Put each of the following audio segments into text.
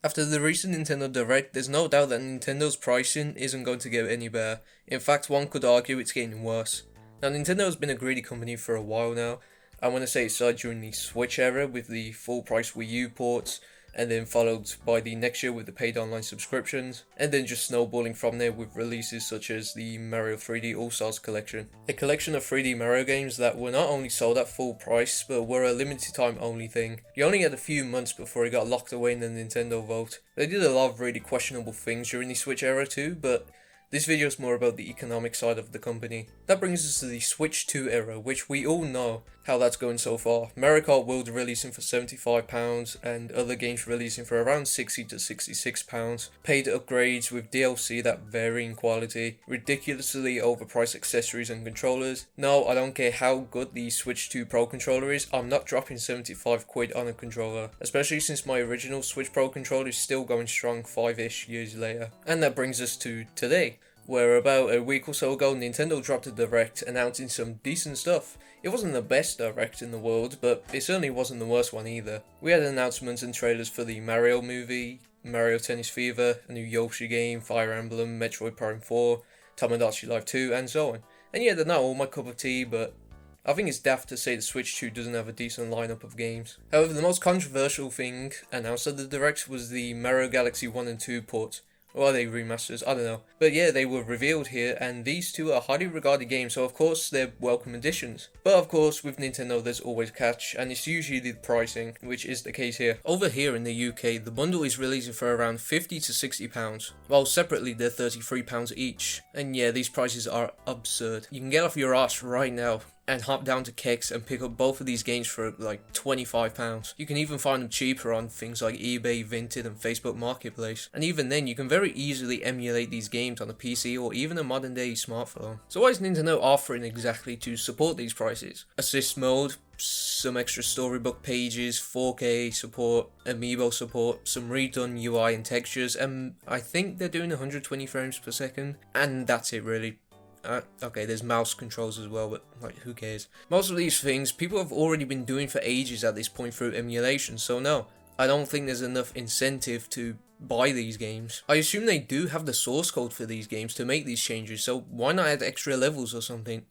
After the recent Nintendo Direct, there's no doubt that Nintendo's pricing isn't going to get any better. In fact, one could argue it's getting worse. Now, Nintendo has been a greedy company for a while now. I want to say it started during the Switch era with the full price Wii U ports, and then followed by the next year with the paid online subscriptions, and then just snowballing from there with releases such as the Mario 3D All-Stars collection. A collection of 3D Mario games that were not only sold at full price, but were a limited time only thing. You only had a few months before it got locked away in the Nintendo Vault. They did a lot of really questionable things during the Switch era too, but this video is more about the economic side of the company. That brings us to the Switch 2 era, which we all know how that's going so far. Mario Kart World releasing for £75 and other games releasing for around £60 to £66. Paid upgrades with DLC that vary in quality, ridiculously overpriced accessories and controllers. No, I don't care how good the Switch 2 Pro controller is, I'm not dropping 75 quid on a controller, especially since my original Switch Pro controller is still going strong 5-ish years later. And that brings us to today, where about a week or so ago Nintendo dropped a Direct announcing some decent stuff. It wasn't the best Direct in the world, but it certainly wasn't the worst one either. We had announcements and trailers for the Mario movie, Mario Tennis Fever, a new Yoshi game, Fire Emblem, Metroid Prime 4, Tomodachi Life 2, and so on. And yeah, they're not all my cup of tea, but I think it's daft to say the Switch 2 doesn't have a decent lineup of games. However, the most controversial thing announced at the Direct was the Mario Galaxy 1 and 2 ports. Or are they remasters? I don't know. But yeah, they were revealed here, and these two are highly regarded games, so of course they're welcome additions. But of course, with Nintendo there's always a catch, and it's usually the pricing, which is the case here. Over here in the UK, the bundle is releasing for around £50 to £60, while separately they're £33 each. And yeah, these prices are absurd. You can get off your ass right now and hop down to Kex and pick up both of these games for like £25. You can even find them cheaper on things like eBay, Vinted and Facebook Marketplace. And even then, you can very easily emulate these games on a PC or even a modern day smartphone. So why is Nintendo offering exactly to support these prices? Assist mode, some extra storybook pages, 4K support, amiibo support, some redone UI and textures, and I think they're doing 120 frames per second, and that's it really. Okay, there's mouse controls as well, but like, who cares? Most of these things people have already been doing for ages at this point through emulation, so no, I don't think there's enough incentive to buy these games. I assume they do have the source code for these games to make these changes, so why not add extra levels or something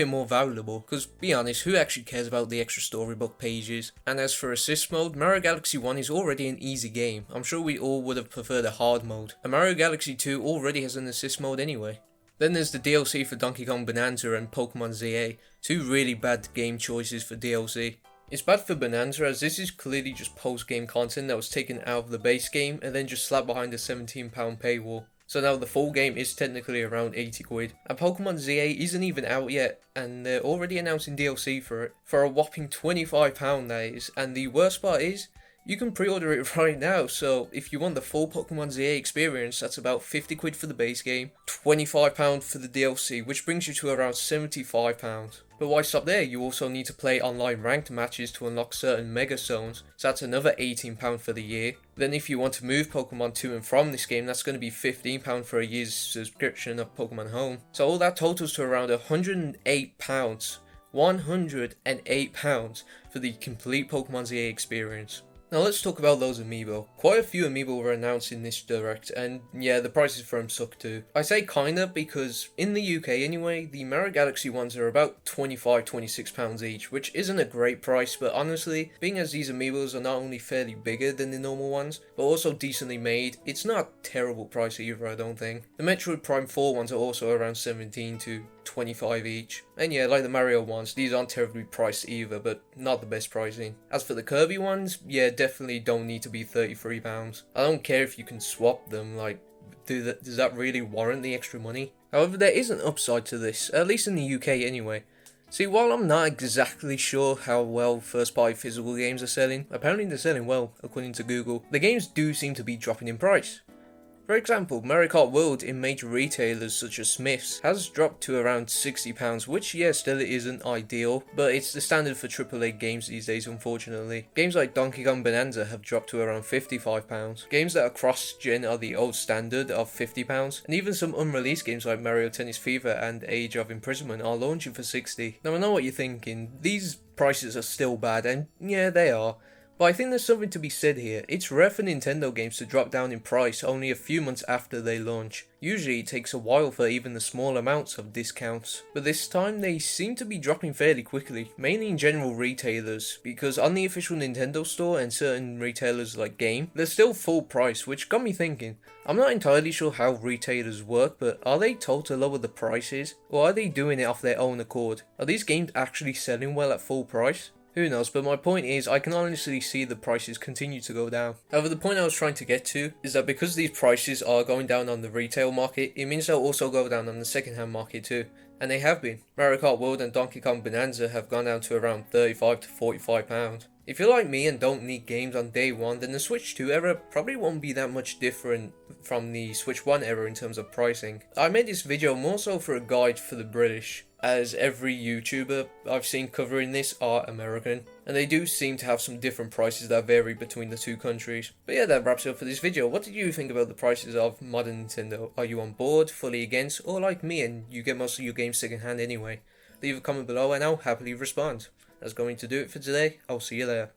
more valuable? Because be honest, who actually cares about the extra storybook pages? And as for assist mode, Mario Galaxy 1 is already an easy game. I'm sure we all would have preferred a hard mode, and Mario Galaxy 2 already has an assist mode anyway. Then there's the DLC for Donkey Kong Bonanza and Pokemon ZA, two really bad game choices for DLC. It's bad for Bonanza as this is clearly just post-game content that was taken out of the base game and then just slapped behind a £17 paywall. So now the full game is technically around 80 quid. And Pokemon ZA isn't even out yet, and they're already announcing DLC for it, for a whopping £25 that is, and the worst part is, you can pre-order it right now, so if you want the full Pokemon ZA experience, that's about 50 quid for the base game, £25 for the DLC, which brings you to around £75. But why stop there? You also need to play online ranked matches to unlock certain mega zones, so that's another £18 for the year. Then if you want to move Pokemon to and from this game, that's going to be £15 for a year's subscription of Pokemon Home. So all that totals to around £108. £108 for the complete Pokemon ZA experience. Now let's talk about those amiibo. Quite a few amiibo were announced in this Direct, and yeah, the prices for them suck too. I say kinda because in the UK anyway, the Mario Galaxy ones are about £25, £26 each, which isn't a great price, but honestly, being as these amiibos are not only fairly bigger than the normal ones, but also decently made, it's not a terrible price either, I don't think. The Metroid Prime 4 ones are also around 17 to 25 each. And yeah, like the Mario ones, these aren't terribly priced either, but not the best pricing. As for the Kirby ones, yeah, definitely don't need to be £33. I don't care if you can swap them, like, does that really warrant the extra money? However, there is an upside to this, at least in the UK anyway. See, while I'm not exactly sure how well first-party physical games are selling, apparently they're selling well, according to Google, the games do seem to be dropping in price. For example, Mario Kart World in major retailers such as Smith's has dropped to around £60, which yeah, still isn't ideal, but it's the standard for AAA games these days unfortunately. Games like Donkey Kong Bonanza have dropped to around £55. Games that are cross-gen are the old standard of £50, and even some unreleased games like Mario Tennis Fever and Age of Imprisonment are launching for £60. Now I know what you're thinking, these prices are still bad, and yeah, they are. But But I think there's something to be said here. It's rare for Nintendo games to drop down in price only a few months after they launch. Usually it takes a while for even the small amounts of discounts. But this time they seem to be dropping fairly quickly, mainly in general retailers, because on the official Nintendo store and certain retailers like Game, they're still full price, which got me thinking. I'm not entirely sure how retailers work, but are they told to lower the prices? Or are they doing it off their own accord? Are these games actually selling well at full price? Who knows, but my point is, I can honestly see the prices continue to go down. However, the point I was trying to get to is that because these prices are going down on the retail market, it means they'll also go down on the second-hand market too. And they have been. Mario Kart World and Donkey Kong Bonanza have gone down to around £35 to £45. If you're like me and don't need games on day one, then the Switch 2 era probably won't be that much different from the Switch 1 era in terms of pricing. I made this video more so for a guide for the British, as every YouTuber I've seen covering this are American, and they do seem to have some different prices that vary between the two countries. But yeah, that wraps it up for this video. What did you think about the prices of modern Nintendo? Are you on board, fully against, or like me and you get most of your games second hand anyway? Leave a comment below and I'll happily respond. That's going to do it for today. I'll see you there.